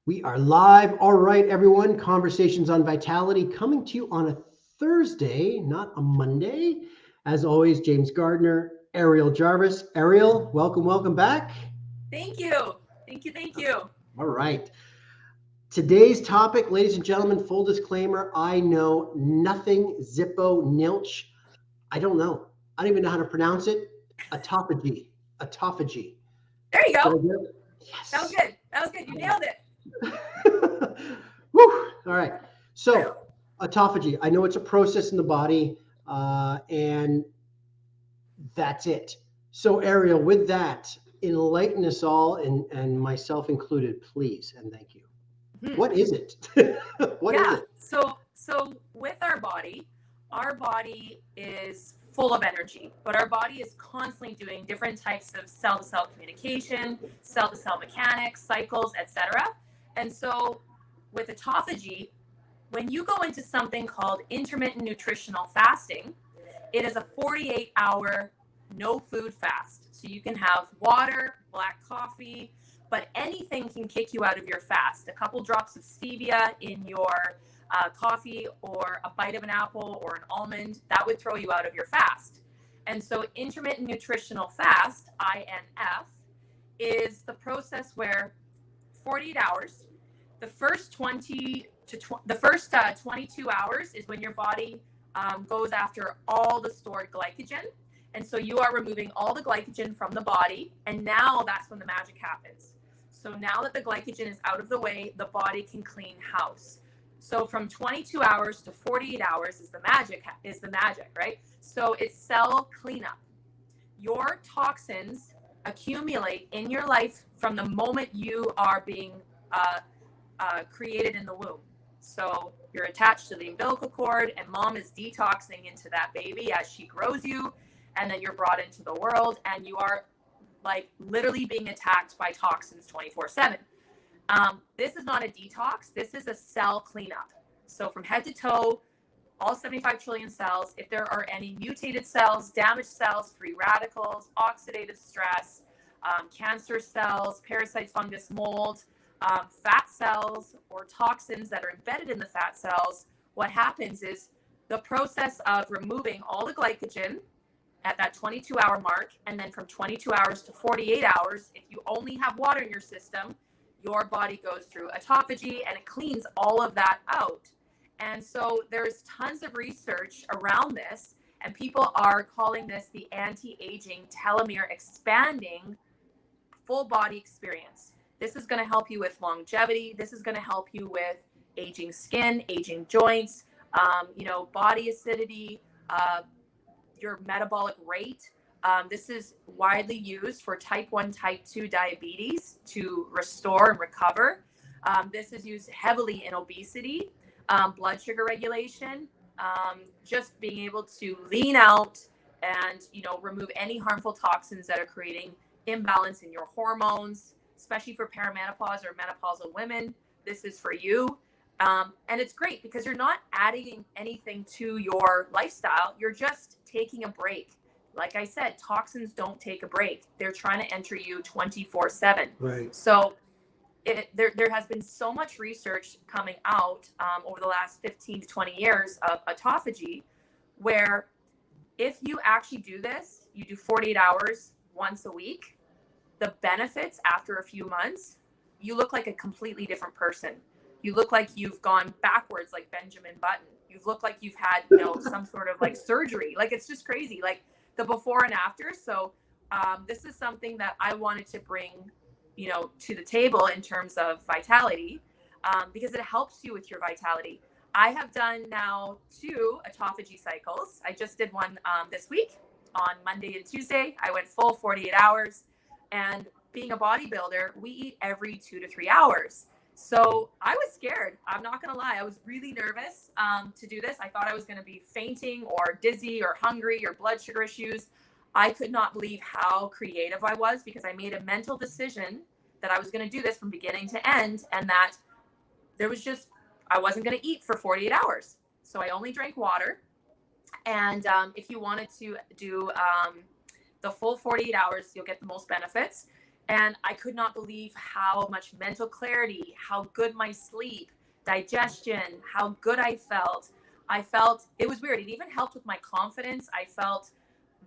We are live. All right, everyone. Conversations on Vitality coming to you on a Thursday, not a Monday. As always, James Gardner, Ariel Jarvis. Ariel, welcome back. Thank you. Thank you. All right. Today's topic, ladies and gentlemen, full disclaimer, I know nothing Zippo Nilch. I don't know. I don't even know how to pronounce it. Autophagy. Autophagy. There you Did I go. get it? That was Yes. good. That was good. You nailed it. Woo! All right. So, autophagy. I know it's a process in the body, and that's it. So, Ariel, with that, enlighten us all, and myself included, please, and thank you. Hmm. What is it? What is Yeah. it? So with our body is full of energy, but our body is constantly doing different types of cell-to-cell communication, cell-to-cell mechanics, cycles, etc. And so with autophagy, when you go into something called intermittent nutritional fasting, it is a 48-hour no food fast. So you can have water, black coffee, but anything can kick you out of your fast. A couple drops of stevia in your coffee, or a bite of an apple or an almond, that would throw you out of your fast. And so intermittent nutritional fast, INF, is the process where 48 hours, the first 22 hours is when your body goes after all the stored glycogen. And so you are removing all the glycogen from the body. And now that's when the magic happens. So now that the glycogen is out of the way, the body can clean house. So from 22 hours to 48 hours is the magic, right? So it's cell cleanup. Your toxins accumulate in your life from the moment you are being created in the womb. So you're attached to the umbilical cord, and mom is detoxing into that baby as she grows you, and then you're brought into the world, and you are like literally being attacked by toxins 24/7. This is not a detox. This is a cell cleanup. So from head to toe, all 75 trillion cells, if there are any mutated cells, damaged cells, free radicals, oxidative stress, cancer cells, parasites, fungus, mold, fat cells, or toxins that are embedded in the fat cells, what happens is the process of removing all the glycogen at that 22-hour mark, and then from 22 hours to 48 hours, if you only have water in your system, your body goes through autophagy and it cleans all of that out. And so there's tons of research around this, and people are calling this the anti-aging telomere expanding full body experience. This is going to help you with longevity. This is going to help you with aging skin, aging joints, body acidity, your metabolic rate. This is widely used for type 1, type 2 diabetes to restore and recover. This is used heavily in obesity, blood sugar regulation, just being able to lean out and, remove any harmful toxins that are creating imbalance in your hormones, especially for perimenopause or menopausal women. This is for you. And it's great because you're not adding anything to your lifestyle. You're just taking a break. Like I said, toxins don't take a break. They're trying to enter you 24/7. Right. So there has been so much research coming out over the last 15 to 20 years of autophagy, where if you actually do this, you do 48 hours once a week, the benefits after a few months, you look like a completely different person. You look like you've gone backwards like Benjamin Button. You look like you've had, some sort of like surgery. Like, it's just crazy, like the before and after. So this is something that I wanted to bring, to the table in terms of vitality, because it helps you with your vitality. I have done now 2 autophagy cycles. I just did one this week on Monday and Tuesday. I went full 48 hours. And being a bodybuilder, we eat every 2 to 3 hours. So I was scared. I'm not going to lie. I was really nervous to do this. I thought I was going to be fainting or dizzy or hungry or blood sugar issues. I could not believe how creative I was, because I made a mental decision that I was going to do this from beginning to end, and that I wasn't going to eat for 48 hours. So I only drank water. And if you wanted to do the full 48 hours, you'll get the most benefits. And I could not believe how much mental clarity, how good my sleep, digestion, how good I felt. I felt it was weird. It even helped with my confidence. I felt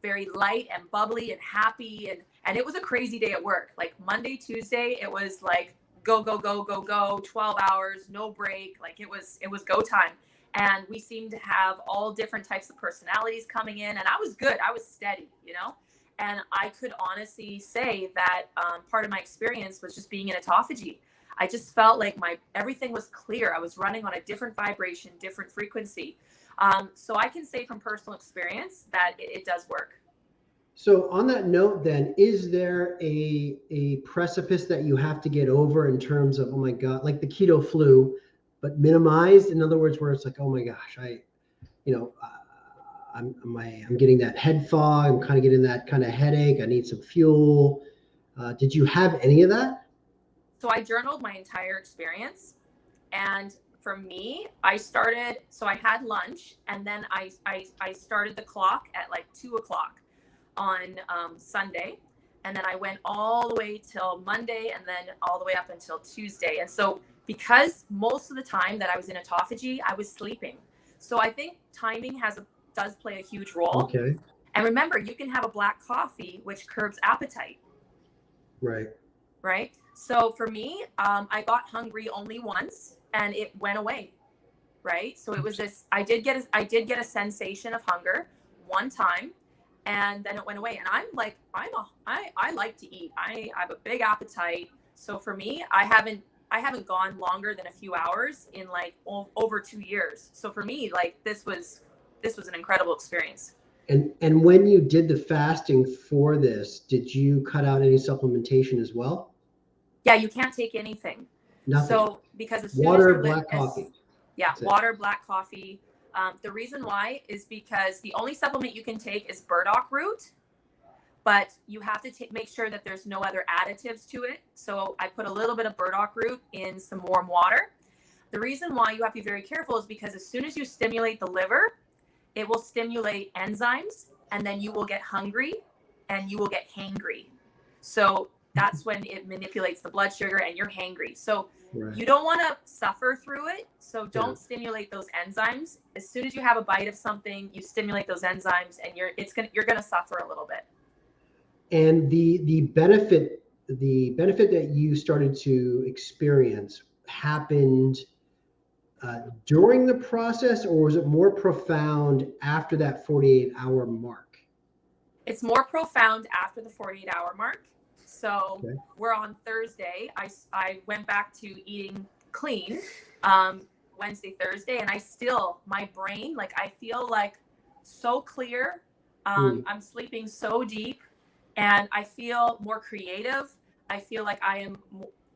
very light and bubbly and happy. And it was a crazy day at work. Like Monday, Tuesday, it was like go, go, go, go, go, 12 hours, no break. Like it was go time. And we seemed to have all different types of personalities coming in. And I was good. I was steady, you know? And I could honestly say that part of my experience was just being in autophagy. I just felt like everything was clear. I was running on a different vibration, different frequency. So I can say from personal experience that it does work. So on that note, then, is there a precipice that you have to get over in terms of, oh my God, like the keto flu, but minimized? In other words, where it's like, oh my gosh, I'm getting that head fog. I'm kind of getting that kind of headache. I need some fuel. Did you have any of that? So I journaled my entire experience. And for me, I had lunch, and then I started the clock at like 2:00 on Sunday. And then I went all the way till Monday, and then all the way up until Tuesday. And so because most of the time that I was in autophagy, I was sleeping. So I think timing does play a huge role. Okay. And remember, you can have a black coffee, which curbs appetite. Right. Right. So for me, I got hungry only once, and it went away. Right. So it was this, I did get a sensation of hunger one time, and then it went away. And I'm like, I like to eat. I have a big appetite. So for me, I haven't gone longer than a few hours in like over 2 years. So for me, like this was an incredible experience. And when you did the fasting for this, did you cut out any supplementation as well? Yeah, you can't take anything. Nothing. So because as soon water, as you're black coffee. Yeah, water, black coffee. The reason why is because the only supplement you can take is burdock root, but you have to make sure that there's no other additives to it. So I put a little bit of burdock root in some warm water. The reason why you have to be very careful is because as soon as you stimulate the liver, it will stimulate enzymes, and then you will get hungry and you will get hangry. So that's when it manipulates the blood sugar and you're hangry. So right. You don't want to suffer through it. So don't stimulate those enzymes. As soon as you have a bite of something, you stimulate those enzymes, and you're going to suffer a little bit. And the benefit that you started to experience happened during the process, or was it more profound after that 48-hour mark? It's more profound after the 48-hour mark. So we're on Thursday. I went back to eating clean Wednesday, Thursday, and my brain, like I feel like so clear. I'm sleeping so deep, and I feel more creative. I feel like I am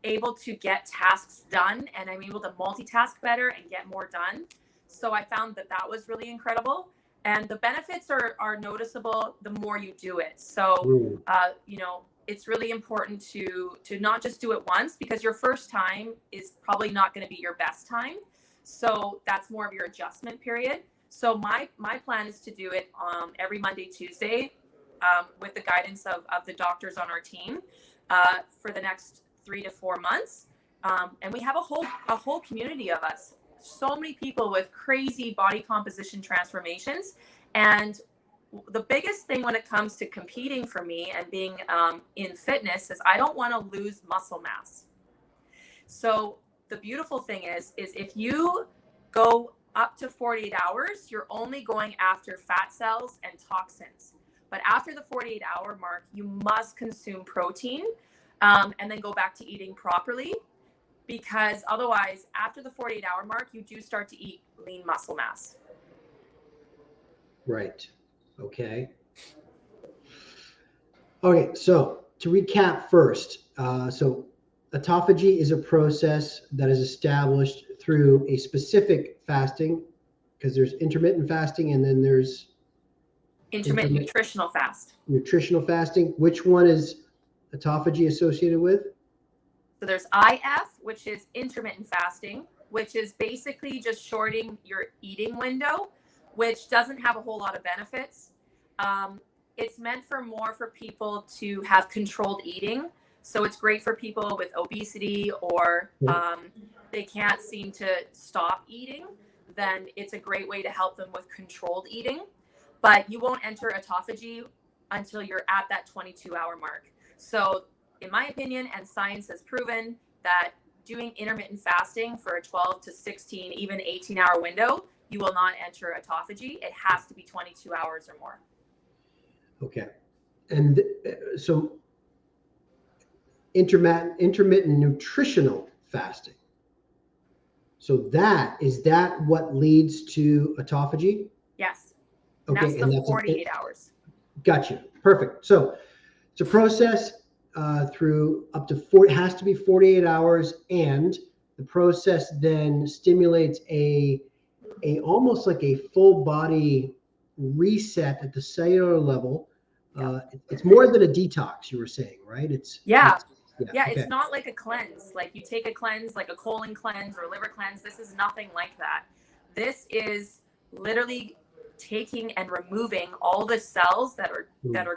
able to get tasks done, and I'm able to multitask better and get more done. So I found that was really incredible. And the benefits are noticeable the more you do it. So, it's really important to not just do it once, because your first time is probably not going to be your best time. So that's more of your adjustment period. So my plan is to do it every Monday, Tuesday, with the guidance of the doctors on our team for the next 3 to 4 months. And we have a whole community of us. So many people with crazy body composition transformations. And the biggest thing when it comes to competing for me and being in fitness is I don't want to lose muscle mass. So the beautiful thing is if you go up to 48 hours, you're only going after fat cells and toxins. But after the 48-hour mark, you must consume protein and then go back to eating properly, because otherwise, after the 48-hour mark, you do start to eat lean muscle mass. Right. Okay. Okay, so to recap first, so autophagy is a process that is established through a specific fasting, because there's intermittent fasting and then there's intermittent nutritional fast. Nutritional fasting. Which one is autophagy associated with? So there's IF, which is intermittent fasting, which is basically just shorting your eating window, which doesn't have a whole lot of benefits. It's meant for people to have controlled eating. So it's great for people with obesity or they can't seem to stop eating. Then it's a great way to help them with controlled eating. But you won't enter autophagy until you're at that 22-hour mark. So in my opinion, and science has proven that doing intermittent fasting for a 12 to 16, even 18-hour window, you will not enter autophagy. It has to be 22 hours or more. Okay. And so intermittent nutritional fasting. So is that what leads to autophagy? Yes. Okay. And that's 48 hours. Gotcha. Perfect. So it's a process through up to 4, it has to be 48 hours. And the process then stimulates a almost like a full body reset at the cellular level. It's more than a detox, you were saying, right? It's not like a cleanse. Like you take a cleanse, like a colon cleanse or a liver cleanse. This is nothing like that. This is literally taking and removing all the cells that are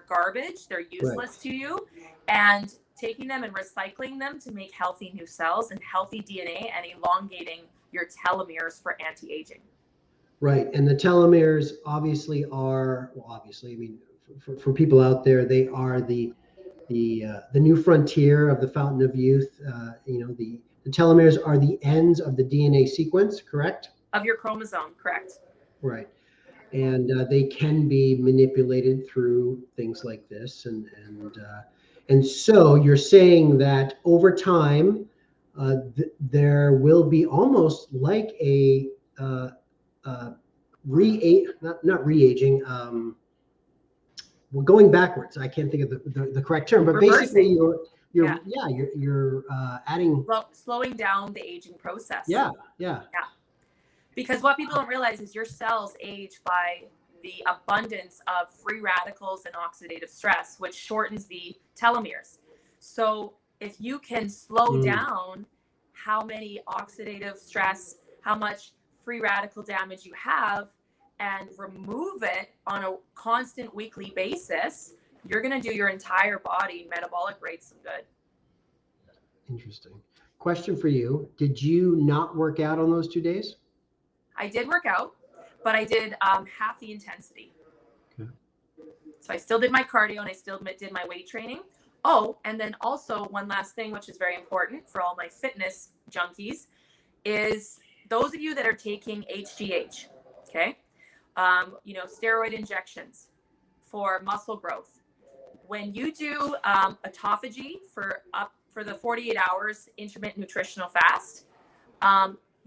garbage. They're useless to you, and taking them and recycling them to make healthy new cells and healthy DNA and elongating your telomeres for anti-aging. Right. And the telomeres obviously are, I mean, for people out there, they are the new frontier of the fountain of youth. The telomeres are the ends of the DNA sequence, correct? Of your chromosome, correct. Right. And they can be manipulated through things like this. And so you're saying that over time, there will be almost like a not re-aging. We're going backwards. I can't think of the correct term, but reversing. Basically you're adding slowing down the aging process. Yeah. Because what people don't realize is your cells age by the abundance of free radicals and oxidative stress, which shortens the telomeres. So if you can slow down how many oxidative stress, how much free radical damage you have, and remove it on a constant weekly basis, you're going to do your entire body metabolic rates some good. Interesting. Question for you. Did you not work out on those 2 days? I did work out, but I did half the intensity. Okay. So I still did my cardio and I still did my weight training. Oh, and then also one last thing, which is very important for all my fitness junkies, is those of you that are taking HGH, okay? Steroid injections for muscle growth. When you do autophagy for the 48 hours intermittent nutritional fast,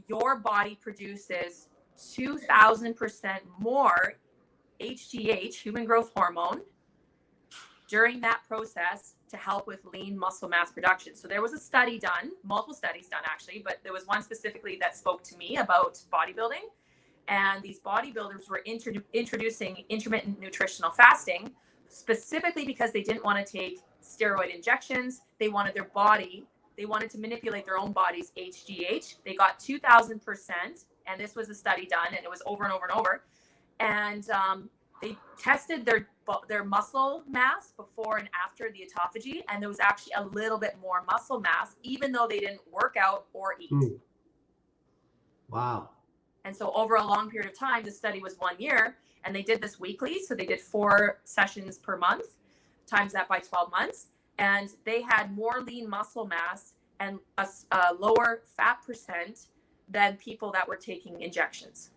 your body produces 2,000% more HGH, human growth hormone, during that process to help with lean muscle mass production. So there was a study done, multiple studies done actually, but there was one specifically that spoke to me about bodybuilding. And these bodybuilders were introducing intermittent nutritional fasting specifically because they didn't want to take steroid injections. They wanted to manipulate their own body's HGH. They got 2,000%, and this was a study done, and it was over and over and over. And they tested their muscle mass before and after the autophagy, and there was actually a little bit more muscle mass, even though they didn't work out or eat. Wow. And so over a long period of time, the study was 1 year, and they did this weekly. So they did 4 sessions per month, times that by 12 months. And they had more lean muscle mass and a lower fat percent than people that were taking injections.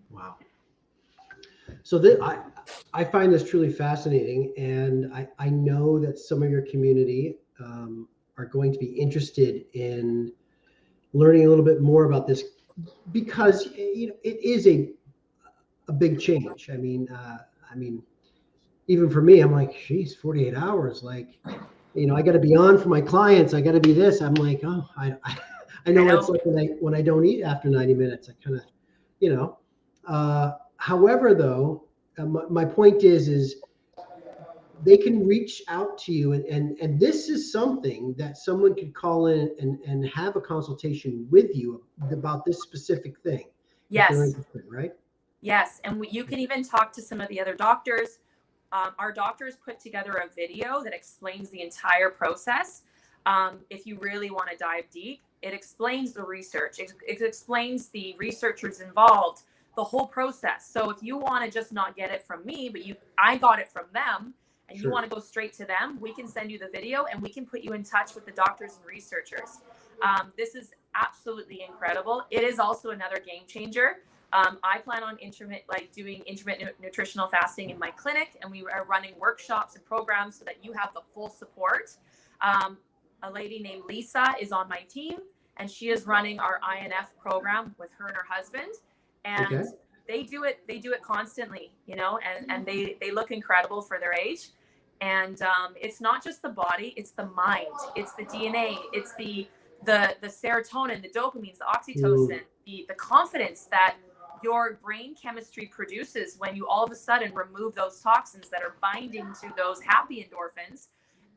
Wow. So I find this truly fascinating. And I know that some of your community are going to be interested in learning a little bit more about this, because it is a big change. I mean, even for me, I'm like, geez, 48 hours. Like, I got to be on for my clients. I got to be this. I'm like, oh, I know it's like when I don't eat after 90 minutes. I kind of, however, though, my point is they can reach out to you, and this is something that someone could call in and have a consultation with you about this specific thing. Yes. Right? Yes. And you can even talk to some of the other doctors our doctors put together a video that explains the entire process. If you really want to dive deep, it explains the research. It explains the researchers involved, the whole process. So if you want to just not get it from me, but I got it from them, and you want to go straight to them, we can send you the video and we can put you in touch with the doctors and researchers. This is absolutely incredible. It is also another game changer. I plan on doing intermittent nutritional fasting in my clinic, and we are running workshops and programs so that you have the full support. A lady named Lisa is on my team, and she is running our INF program with her and her husband. And they do it constantly, you know, and they look incredible for their age. And it's not just the body, it's the mind, it's the DNA, it's the serotonin, the dopamine, the oxytocin, the confidence that your brain chemistry produces when you all of a sudden remove those toxins that are binding to those happy endorphins.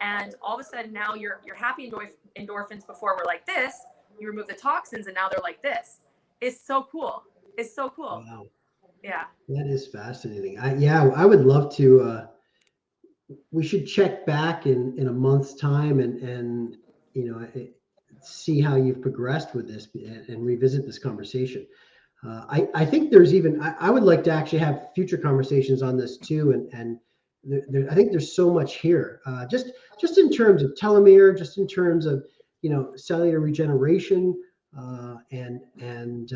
And all of a sudden now your happy endorphins before were like this, you remove the toxins and now they're like this. It's so cool. It's so cool. Wow. Yeah. That is fascinating. I would love to, we should check back in a month's time and you know, see how you've progressed with this and revisit this conversation. I think there's even, I would like to actually have future conversations on this too. And I think there's so much here, just in terms of telomere, just in terms of, you know, cellular regeneration. And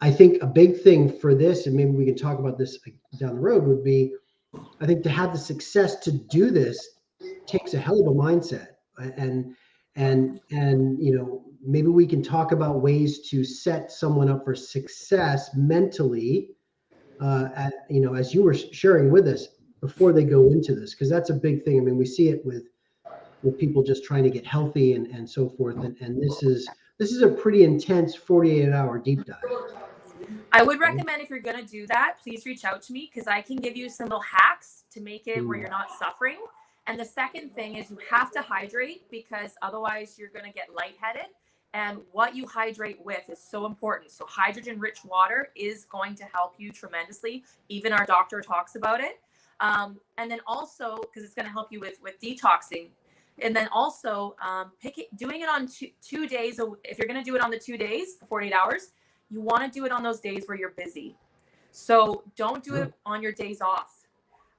I think a big thing for this, and maybe we can talk about this down the road, would be, I think to have the success to do this takes a hell of a mindset. And you know, maybe we can talk about ways to set someone up for success mentally, you know, as you were sharing with us before they go into this, because that's a big thing. I mean, we see it with people just trying to get healthy and so forth. And this is a pretty intense 48-hour deep dive. I would recommend, if you're going to do that, please reach out to me, because I can give you some little hacks to make it where you're not suffering. And the second thing is you have to hydrate, because otherwise you're going to get lightheaded. And what you hydrate with is so important. So hydrogen-rich water is going to help you tremendously. Even our doctor talks about it. And then also, because it's going to help you with detoxing. And then also doing it on two days. If you're going to do it on the 2 days, 48 hours, you want to do it on those days where you're busy. So don't do it on your days off.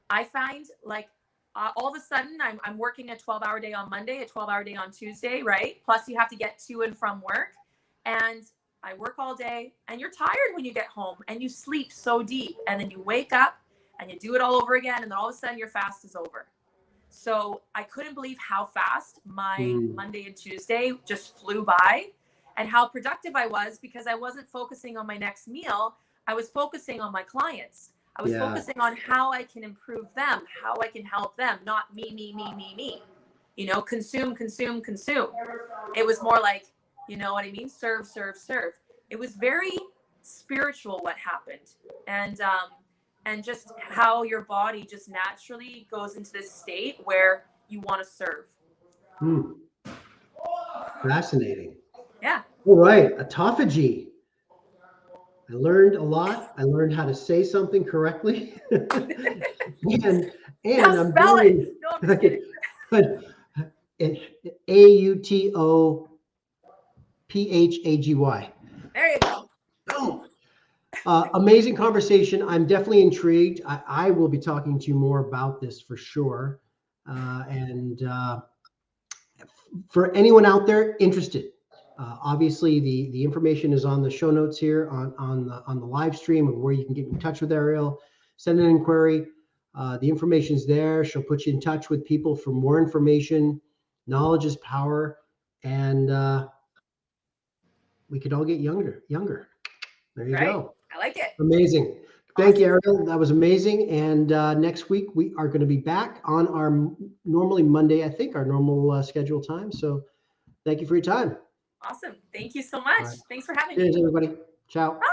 I find like all of a sudden I'm working a 12-hour day on Monday, a 12-hour day on Tuesday, right? Plus you have to get to and from work. And I work all day, and you're tired when you get home, and you sleep so deep, and then you wake up and you do it all over again. And then all of a sudden your fast is over. So I couldn't believe how fast my Monday and Tuesday just flew by, and how productive I was, because I wasn't focusing on my next meal. I was focusing on my clients. I was focusing on how I can improve them, how I can help them, not me. You know, consume. It was more like, you know what I mean? Serve. It was very spiritual what happened. And just how your body just naturally goes into this state where you want to serve. Fascinating. Yeah. All right. Autophagy. I learned a lot. I learned how to say something correctly. and I'm spell very, it. No, I'm just kidding. But Autophagy. There you go. Boom. Amazing conversation. I'm definitely intrigued. I will be talking to you more about this for sure. And for anyone out there interested, obviously the information is on the show notes here on the live stream of where you can get in touch with Ariel. Send an inquiry. The information's there. She'll put you in touch with people for more information. Knowledge is power, and we could all get younger. There you go. I like it. Amazing. Thank you, Ariel. That was amazing. And next week we are going to be back on our normally Monday, I think, our normal scheduled time. So thank you for your time. Awesome. Thank you so much. Right. Thanks for having Cheers, me. everybody. Ciao. Bye.